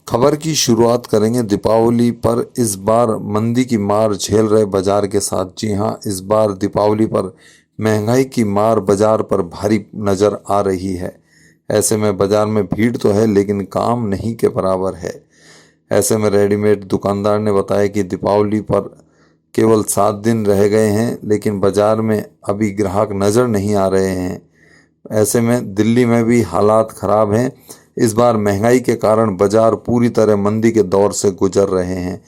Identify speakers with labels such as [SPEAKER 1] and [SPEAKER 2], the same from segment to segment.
[SPEAKER 1] खबर की शुरुआत करेंगे दीपावली पर इस बार मंदी की मार झेल रहे बाजार के साथ। जी हां, इस बार दीपावली पर महंगाई की मार बाजार पर भारी नजर आ रही है। ऐसे में बाजार में भीड़ तो है लेकिन काम नहीं के बराबर है। ऐसे में रेडीमेड दुकानदार ने बताया कि दीपावली पर केवल 7 दिन रह गए हैं लेकिन बाजार में अभी ग्राहक नजर नहीं आ रहे हैं। ऐसे में दिल्ली में भी हालात खराब हैं। इस बार महंगाई के कारण बाजार पूरी तरह मंदी के दौर से गुजर रहे हैं।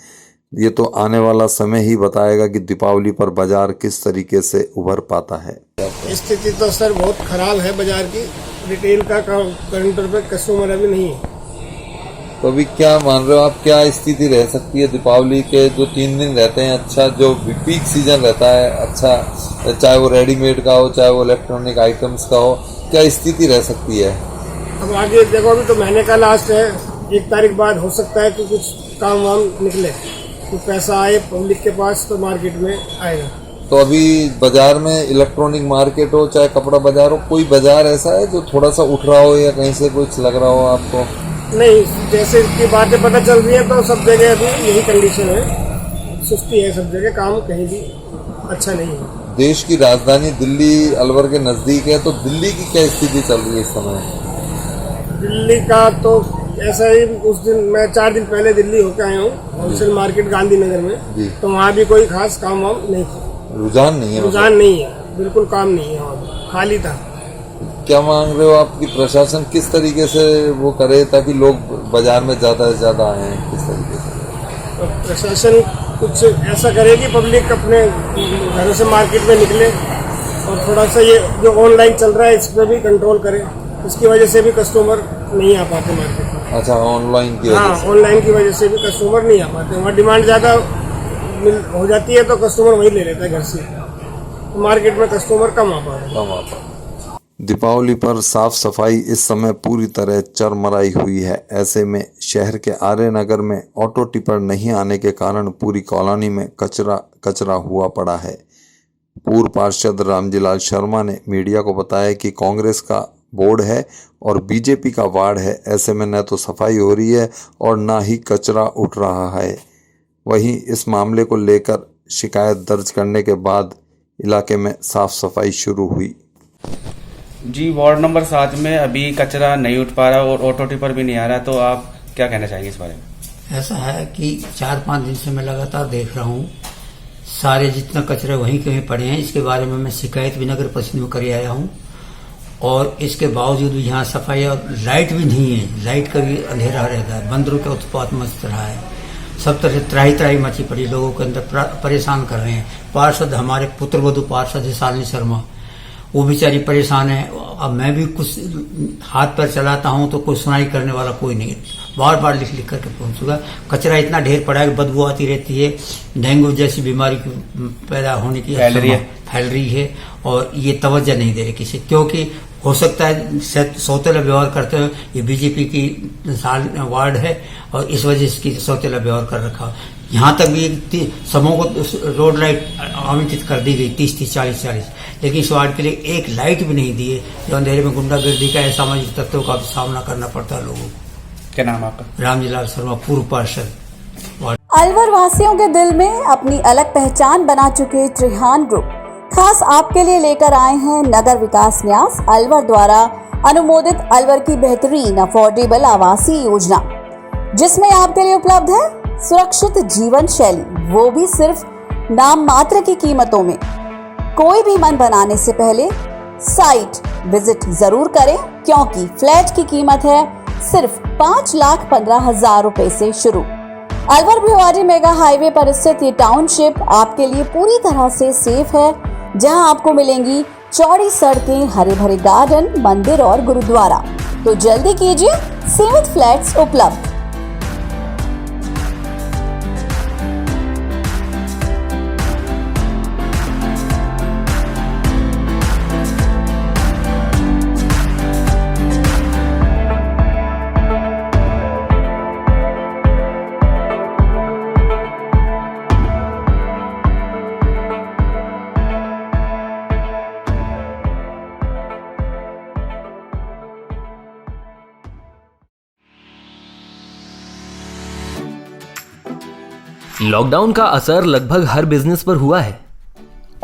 [SPEAKER 1] ये तो आने वाला समय ही बताएगा कि दीपावली पर बाजार किस तरीके से उभर पाता है।
[SPEAKER 2] स्थिति तो सर बहुत खराब है बाजार की। रिटेल का काउंटर पे कस्टमर अभी नहीं है।
[SPEAKER 1] तो अभी क्या मान रहे हो आप, क्या स्थिति रह सकती है दीपावली के जो 3 दिन रहते हैं? अच्छा, जो पीक सीजन रहता है, अच्छा चाहे वो रेडीमेड का हो चाहे वो इलेक्ट्रॉनिक आइटम्स का हो, क्या स्थिति रह सकती है?
[SPEAKER 2] अब आगे देखो, अभी तो महीने का लास्ट है। 1 तारीख बाद हो सकता है कि कुछ काम वाम निकले, कुछ पैसा आए पब्लिक के पास तो मार्केट में आएगा।
[SPEAKER 1] तो अभी बाजार में इलेक्ट्रॉनिक मार्केट हो चाहे कपड़ा बाजार हो, कोई बाजार ऐसा है जो थोड़ा सा उठ रहा हो या कहीं से कुछ लग रहा हो आपको?
[SPEAKER 2] नहीं, जैसे इसकी बातें पता चल रही है तो सब जगह अभी यही कंडीशन है। सुस्ती है सब जगह, काम कहीं भी अच्छा नहीं है।
[SPEAKER 1] देश की राजधानी दिल्ली अलवर के नजदीक है, तो दिल्ली की क्या स्थिति चल रही है इस समय?
[SPEAKER 2] दिल्ली का तो ऐसा ही, उस दिन मैं 4 दिन पहले दिल्ली होकर आया हूँ होलसेल मार्केट गांधीनगर में, तो वहाँ भी कोई खास काम वाम नहीं था।
[SPEAKER 1] रुझान नहीं है?
[SPEAKER 2] रुझान नहीं है, बिल्कुल काम नहीं है, वहाँ खाली था।
[SPEAKER 1] क्या मांग रहे हो आपकी प्रशासन किस तरीके से वो करे ताकि लोग बाजार में ज्यादा से ज्यादा आए? किस तरीके से
[SPEAKER 2] तो प्रशासन कुछ ऐसा करे कि पब्लिक अपने घरों से मार्केट में निकले और थोड़ा सा ये जो ऑनलाइन चल रहा है इस पर भी कंट्रोल करे। इसकी वजह से भी कस्टमर नहीं आ पाते मार्केट में।
[SPEAKER 1] अच्छा, ऑनलाइन की
[SPEAKER 2] हाँ, ऑनलाइन की वजह से भी कस्टमर नहीं आ पाते। वहाँ डिमांड ज़्यादा हो जाती है तो कस्टमर वही ले लेता है घर से, तो मार्केट में कस्टमर कम आ पाता है।
[SPEAKER 1] दीपावली पर साफ सफाई इस समय पूरी तरह चरमराई हुई है। ऐसे में शहर के आर्य नगर में ऑटो टिपर नहीं आने के कारण पूरी कॉलोनी में कचरा हुआ पड़ा है। पूर्व पार्षद रामजीलाल शर्मा ने मीडिया को बताया कि कांग्रेस का बोर्ड है और बीजेपी का वार्ड है। ऐसे में न तो सफाई हो रही है और ना ही कचरा उठ रहा है। वहीं इस मामले को लेकर शिकायत दर्ज करने के बाद इलाके में साफ सफाई शुरू हुई।
[SPEAKER 3] जी, वार्ड नंबर 7 में अभी कचरा नहीं उठ पा रहा और ऑटो टिपर भी नहीं आ रहा, तो आप क्या कहना चाहेंगे इस बारे में?
[SPEAKER 4] ऐसा है कि 4-5 दिन से मैं लगातार देख रहा हूँ, सारे जितना कचरा वहीं कहीं पड़े हैं। इसके बारे में मैं शिकायत भी नगर परिषद में कर आया हूँ और इसके बावजूद भी यहाँ सफाई और लाइट भी नहीं है। लाइट का भी अंधेरा रहता है, बंदरों का उत्पात मच रहा है, सब तरह से त्राही मची पड़ी, लोगों के अंदर परेशान कर रहे हैं। पार्षद हमारे पुत्रवधु पार्षद है शालिनी शर्मा, वो बेचारी परेशान है। अब मैं भी कुछ हाथ पैर चलाता हूं तो कोई सुनाई करने वाला कोई नहीं। बार बार लिख करके पहुंचूंगा। कचरा इतना ढेर पड़ा है कि बदबू आती रहती है, डेंगू जैसी बीमारी पैदा होने की फैल रही है और ये तवज्जो नहीं दे रही किसी, क्योंकि हो सकता है सौतेला व्यवहार करते हुए ये बीजेपी की वार्ड है और इस वजह से इसकी सौतेला व्यवहार कर रखा। यहाँ तक भी समूह को रोड लाइट आवंटित कर दी गई 30-30, 40-40, लेकिन इस वार्ड के लिए एक लाइट भी नहीं दी है। जो अंधेरे में गुंडागर्दी का सामाजिक तत्वों का सामना करना पड़ता है लोगों को।
[SPEAKER 3] क्या नाम आपका?
[SPEAKER 4] रामजीलाल शर्मा, पूर्व पार्षद।
[SPEAKER 5] अलवर वासियों के दिल में अपनी अलग पहचान बना चुके त्रिहान ग्रुप खास आपके लिए लेकर आए हैं नगर विकास न्यास अलवर द्वारा अनुमोदित अलवर की बेहतरीन अफोर्डेबल आवासीय योजना, जिसमें आपके लिए उपलब्ध है सुरक्षित जीवन शैली, वो भी सिर्फ नाम मात्र की कीमतों में। कोई भी मन बनाने से पहले साइट विजिट जरूर करें, क्योंकि फ्लैट की कीमत है सिर्फ 5,15,000 रुपए से शुरू। अलवर भिवाड़ी मेगा हाईवे पर स्थित ये टाउनशिप आपके लिए पूरी तरह से सेफ है, जहां आपको मिलेंगी चौड़ी सड़कें, हरे भरे गार्डन, मंदिर और गुरुद्वारा। तो जल्दी कीजिए, सीमित फ्लैट्स उपलब्ध।
[SPEAKER 6] लॉकडाउन का असर लगभग हर बिजनेस पर हुआ है,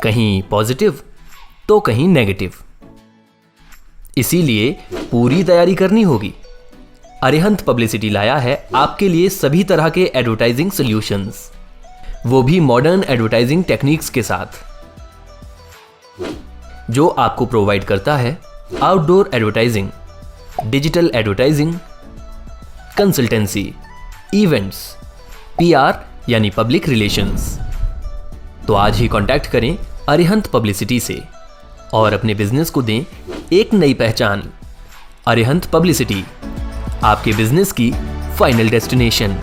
[SPEAKER 6] कहीं पॉजिटिव तो कहीं नेगेटिव। इसीलिए पूरी तैयारी करनी होगी। अरिहंत पब्लिसिटी लाया है आपके लिए सभी तरह के एडवर्टाइजिंग सॉल्यूशंस, वो भी मॉडर्न एडवर्टाइजिंग टेक्निक्स के साथ, जो आपको प्रोवाइड करता है outdoor advertising, digital advertising, consultancy, events, PR यानी पब्लिक रिलेशंस। तो आज ही कांटेक्ट करें अरिहंत पब्लिसिटी से और अपने बिजनेस को दें एक नई पहचान। अरिहंत पब्लिसिटी, आपके बिजनेस की फाइनल डेस्टिनेशन।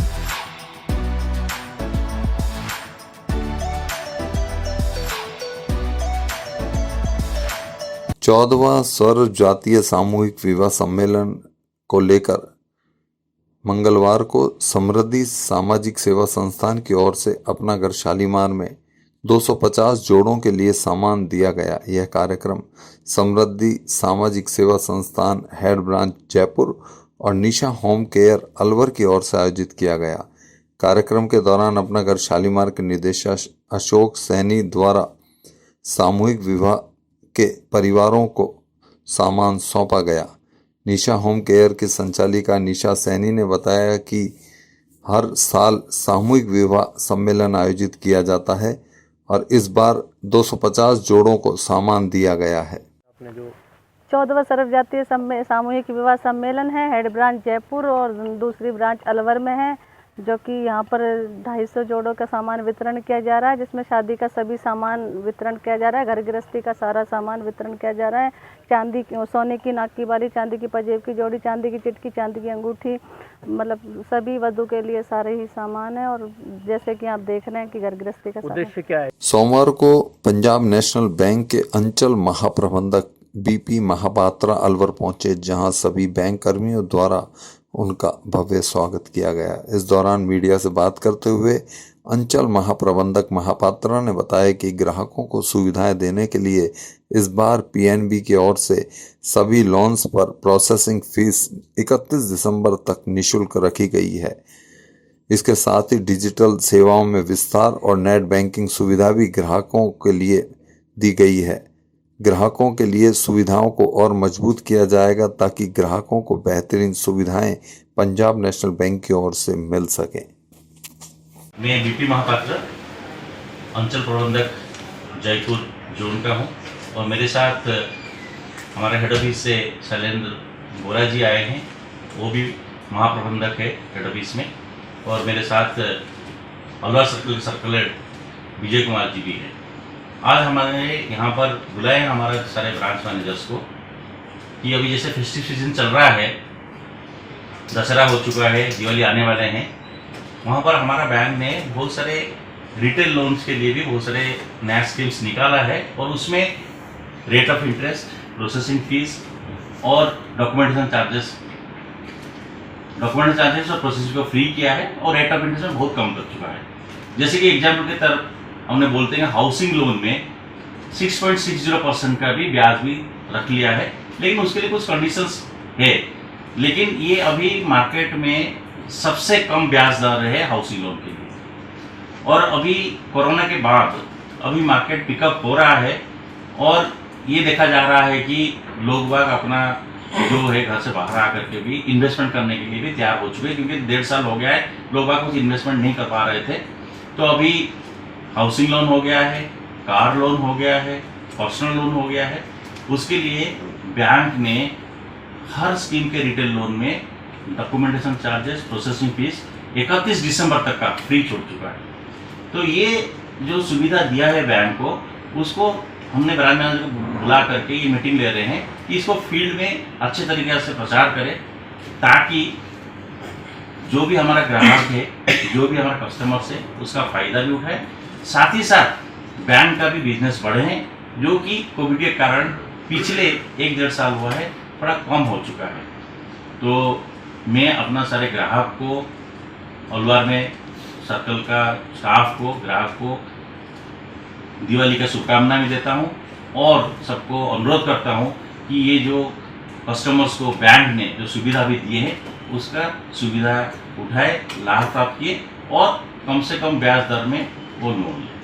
[SPEAKER 1] चौदहवां सर्व जातीय सामूहिक विवाह सम्मेलन को लेकर मंगलवार को समृद्धि सामाजिक सेवा संस्थान की ओर से अपना घर शालीमार में 250 जोड़ों के लिए सामान दिया गया। यह कार्यक्रम समृद्धि सामाजिक सेवा संस्थान हेड ब्रांच जयपुर और निशा होम केयर अलवर की ओर से आयोजित किया गया। कार्यक्रम के दौरान अपना घर शालीमार के निदेशक अशोक सैनी द्वारा सामूहिक विवाह के परिवारों को सामान सौंपा गया। निशा होम केयर की संचालिका निशा सैनी ने बताया कि हर साल सामूहिक विवाह सम्मेलन आयोजित किया जाता है और इस बार 250 जोड़ों को सामान दिया गया है।
[SPEAKER 7] 14वां सर्व जातीय सामूहिक विवाह सम्मेलन है, हेड ब्रांच जयपुर और दूसरी ब्रांच अलवर में है, जो कि यहाँ पर 250 जोड़ों का सामान वितरण किया जा रहा है, जिसमें शादी का सभी सामान वितरण किया जा रहा है, घर गृहस्थी का सारा सामान वितरण किया जा रहा है। चांदी सोने की नाक की बाली, चांदी की पंजेब की जोड़ी, चांदी की चिटकी, चांदी की अंगूठी, मतलब सभी वधू के लिए सारे ही सामान है। और जैसे कि आप देख रहे हैं कि घर गृहस्थी का उद्देश्य क्या है।
[SPEAKER 1] सोमवार को पंजाब नेशनल बैंक के अंचल महाप्रबंधक बीपी महापात्रा अलवर पहुंचे, जहां सभी बैंक कर्मियों द्वारा उनका भव्य स्वागत किया गया। इस दौरान मीडिया से बात करते हुए अंचल महाप्रबंधक महापात्रा ने बताया कि ग्राहकों को सुविधाएं देने के लिए इस बार पीएनबी की ओर से सभी लोन्स पर प्रोसेसिंग फीस 31 दिसंबर तक निःशुल्क रखी गई है। इसके साथ ही डिजिटल सेवाओं में विस्तार और नेट बैंकिंग सुविधा भी ग्राहकों के लिए दी गई है। ग्राहकों के लिए सुविधाओं को और मजबूत किया जाएगा ताकि ग्राहकों को बेहतरीन सुविधाएं पंजाब नेशनल बैंक की ओर से मिल सके।
[SPEAKER 8] मैं बीपी महापात्र अंचल प्रबंधक जयपुर जोन का हूं और मेरे साथ हमारे हेड ऑफिस से शैलेंद्र बोरा जी आए हैं, वो भी महाप्रबंधक है हेड ऑफिस में, और मेरे साथ अलवर सर्कल हेड विजय कुमार जी भी हैं। आज हमारे यहाँ पर बुलाए हैं हमारे सारे ब्रांच मैनेजर्स को कि अभी जैसे फेस्टिव सीजन चल रहा है, दशहरा हो चुका है, दिवाली आने वाले हैं, वहाँ पर हमारा बैंक ने बहुत सारे रिटेल लोन्स के लिए भी बहुत सारे नया स्कीम्स निकाला है और उसमें rate of interest, processing fees और डॉक्यूमेंटेशन चार्जेस और प्रोसेसिंग को फ्री किया है और रेट ऑफ इंटरेस्ट में बहुत कम कर चुका है। जैसे कि एग्जाम्पल के तरफ हमने बोलते हैं हाउसिंग लोन में 6.60% का भी ब्याज भी रख लिया है, लेकिन उसके लिए कुछ कंडीशंस है। लेकिन ये अभी मार्केट में सबसे कम ब्याज दर है हाउसिंग लोन के लिए। और अभी कोरोना के बाद अभी मार्केट पिकअप हो रहा है और ये देखा जा रहा है कि लोग बाग अपना जो है घर से बाहर आकर के भी इन्वेस्टमेंट करने के लिए भी तैयार हो चुके हैं, क्योंकि 1.5 साल हो गया है लोग बाग कुछ इन्वेस्टमेंट नहीं कर पा रहे थे। तो अभी हाउसिंग लोन हो गया है, कार लोन हो गया है, पर्सनल लोन हो गया है। उसके लिए बैंक ने हर स्कीम के रिटेल लोन में डॉक्यूमेंटेशन चार्जेस, प्रोसेसिंग फीस 31 दिसंबर तक का फ्री छोड़ चुका है। तो ये जो सुविधा दिया है बैंक को, उसको हमने ब्रांच मैनेजर को बुला करके ये मीटिंग ले रहे हैं कि इसको फील्ड में अच्छे तरीके से प्रचार करें, ताकि जो भी हमारा ग्राहक है, जो भी हमारा कस्टमर्स है, उसका फ़ायदा भी उठाए, साथ ही साथ बैंक का भी बिजनेस बढ़े, जो कि कोविड के कारण पिछले 1-1.5 साल हुआ है थोड़ा कम हो चुका है। तो मैं अपना सारे ग्राहक को, अलवर में सर्कल का स्टाफ को, ग्राहक को दिवाली का शुभकामना भी देता हूं और सबको अनुरोध करता हूं कि ये जो कस्टमर्स को बैंक ने जो सुविधा भी दिए हैं, उसका सुविधा उठाए, लाभ प्राप्त किए और कम से कम ब्याज दर में वो लोन लें।